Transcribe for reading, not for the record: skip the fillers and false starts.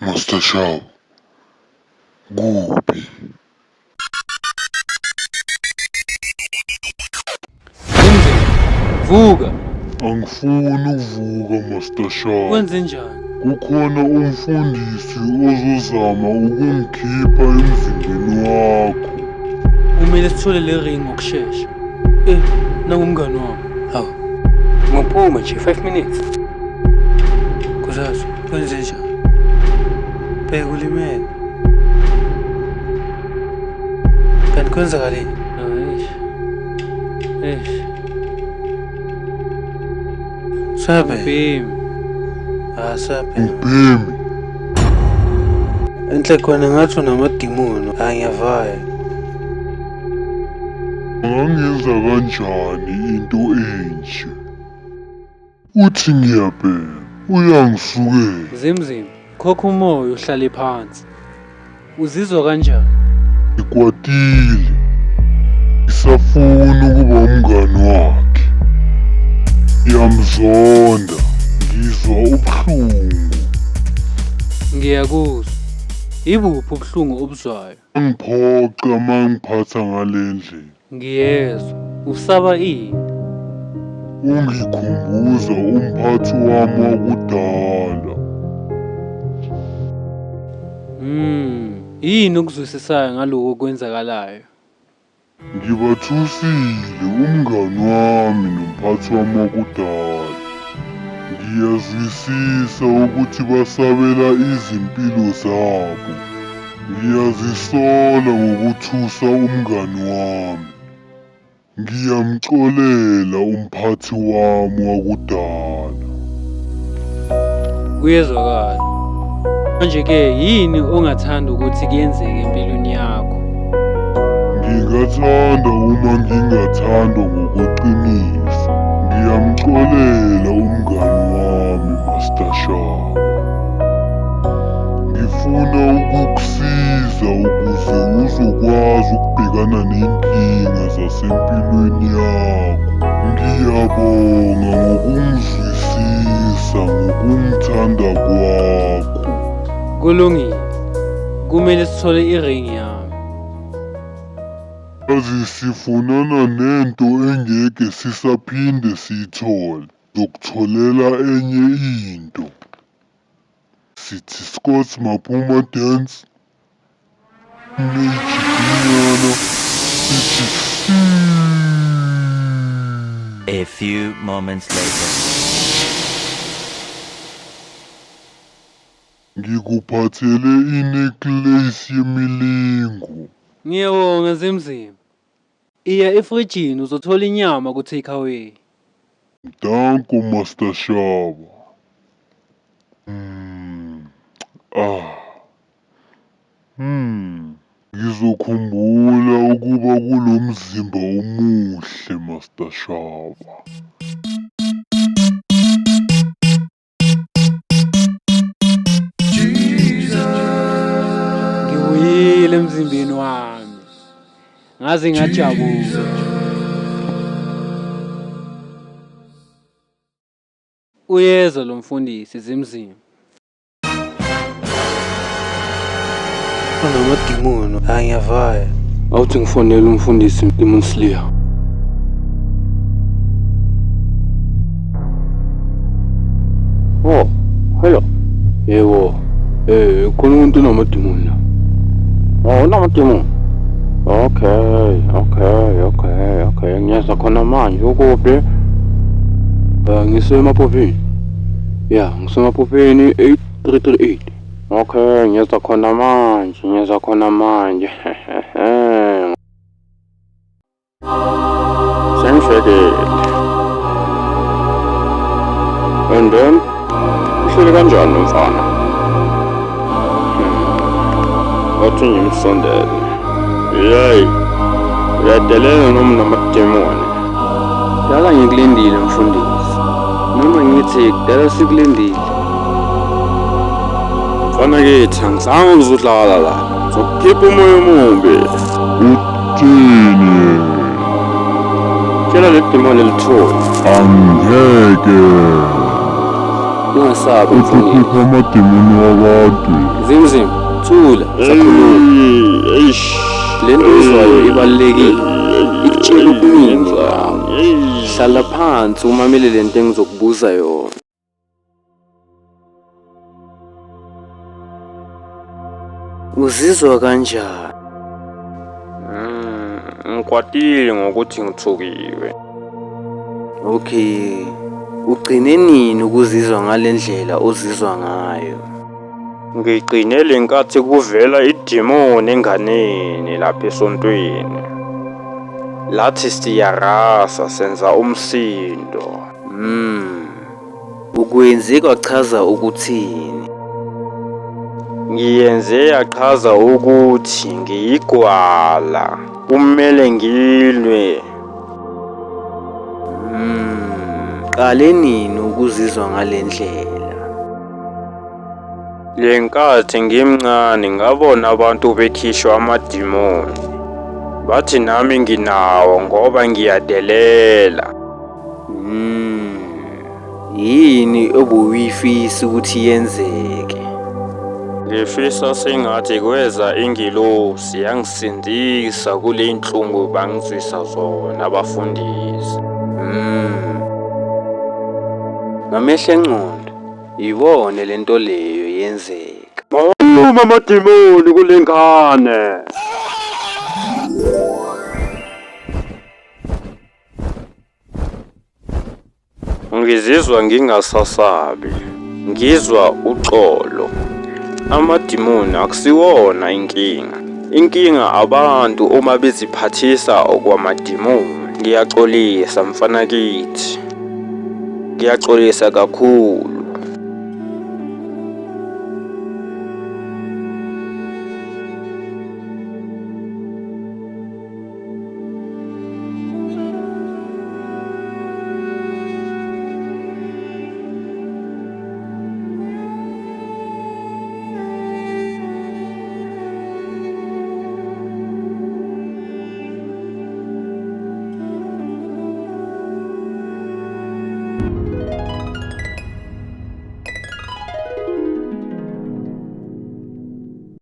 Master Shaba, kuphi? Zimzima, vuka. Angifuni ukuvuka Master Shaba. Wenze njani? Kukhona umfundisi ozozama ukungikhipha emzimbeni wakho. Kumele sithole le ring ngokushesha. Nangumngani wami. Hawu. Ngophuma nje 5 minutes. Kuzazo, kwenze njani? Bheka ulimele. Kanti kwenzakaleni? Sabe? Ubhemi. Sabe. Ubhemi, Enhle khona ngathi unamadimoni. Ngiyavaya. angangenza kanjani into enje? Uthi ngiyabheka, uyangisukela. Zimzima, khokha umoya uhlale phansi. Uzizwa kanjani? Ngikwatile, ngisafuna ukuba umngani wakhe. Ngiyamzonda, ngizwa ubuhlungu. Ngiyakuzwa. Ibuphi ubuhlungu obuzwayo? Angiphoqa mangiphatha ngale ndlela. Ngiyezwa. Usaba ini? Ungikhumbuza umphathi wami wakudala. Yini okuzwisisayo ngaloko okwenzakalayo? Ngibathusile umngani wami nomphathi wami wakudala. Ngiyazwisisa ukuthi basabela izimpilo zabo. Ngiyazisola ngokuthusa umngani wami. Ngiyamxolela umphathi wami wakudala. Kuyezwakala. Manje-ke yini ongathanda ukuthi kuyenzeke empilweni yakho? Ngingathanda uma ngingathandwa ngokweqiniso. Ngiyamxolela umngani wami Master Shaba. Ngifuna ukukusiza ukuze uzokwazi ukubhekana nenkinga zasempilweni yakho. Ngiyabonga ngokungizwisisa ngokungithanda kwakho. Kulungile. Kumele sithole i-ring yami. Yazi sifunana nento engeke sisaphinde siyithole. Zokutholela enye into. Sithi Scott Maphuma dance. Nejikiyana. Sithi A few moments later. ngikuphathele inecklace yemilingo. Ngiyabonga Zimzima. Iya efrijini uzothola inyama ku-takeaway. Danko Master Shaba. Ngizokhumbula ukuba kulo mzimba omuhle Master Shaba. Ngibuyile emzimbeni wami. Ngaze ngajabula. Uyezwa lo mfundisi Zimzima. Unamadimoni. Ngiyavaya. Awuthi ngifonele umfundisi Demon Slayer. Oh, hello. Yebo. Khona umuntu onamadimoni la. Oh, unamadimoni. Okay. Ngiyeza khona manje ukuphi? Ngisemapopheni. Yeah, ngisemapopheni 8338. Okay, ngiyeza khona manje. Sengifikile. And then, uhleli kanjani mfana? Wathi ngimsondele. Yeyi, uyadelela noma unamademoni. Dala ngikulindile mfundisi. Noma ngithi kudala sikulindile. Mfana kithi angizange ngizodlala la. Ngizokukhipha umoya omumbi. Uthini? Tshela le demoni lithuwe. Angeke. Ungasabi mfundisi. Ukukhipha amadimoni wabantu. Zimzim, thula, sakhuluma. Le nto izwayo ibalulekile. Ikutshela okuningi lapha. Hlala phansi umamele le nto engizokubuza yona. Uzizwa kanjani? Ngikwatile ngokuthi ngithukiwe. Okay. Ugcine nini ukuzizwa ngale ndlela ozizwa ngayo? Ngigcine lenkathi kuvela idimoni enganeni lapha esontweni. Lathi siyarasa senza umsindo. Ukwenze kwachaza ukuthini? Ngiyenze yaqhaza ukuthi ngiyigwala. Kumele ngilwe. Qale nini ukuzizwa ngale ndlela? Lenkathi ngimncane ngabona abantu bekhishwa amadimoni. Bathi nami nginawo ngoba ngiyadelela. Yini obuyifisa ukuthi yenzeke? Ngifisa sengathi kweza ingilosi yangisindisa kule inhlungu bangizwisa zona abafundisi. Ngamehlo engcondo, ibone le nto leyo yenzeka. Uma amadimoni kule ngane. Ngizizwa ngingasasabi. Ngizwa uxolo. Amadimoni akusiwona inkinga. Inkinga abantu uma beziphathisa okwamadimoni. Ngiyaxolisa mfana kithi. Ngiyaxolisa kakhulu.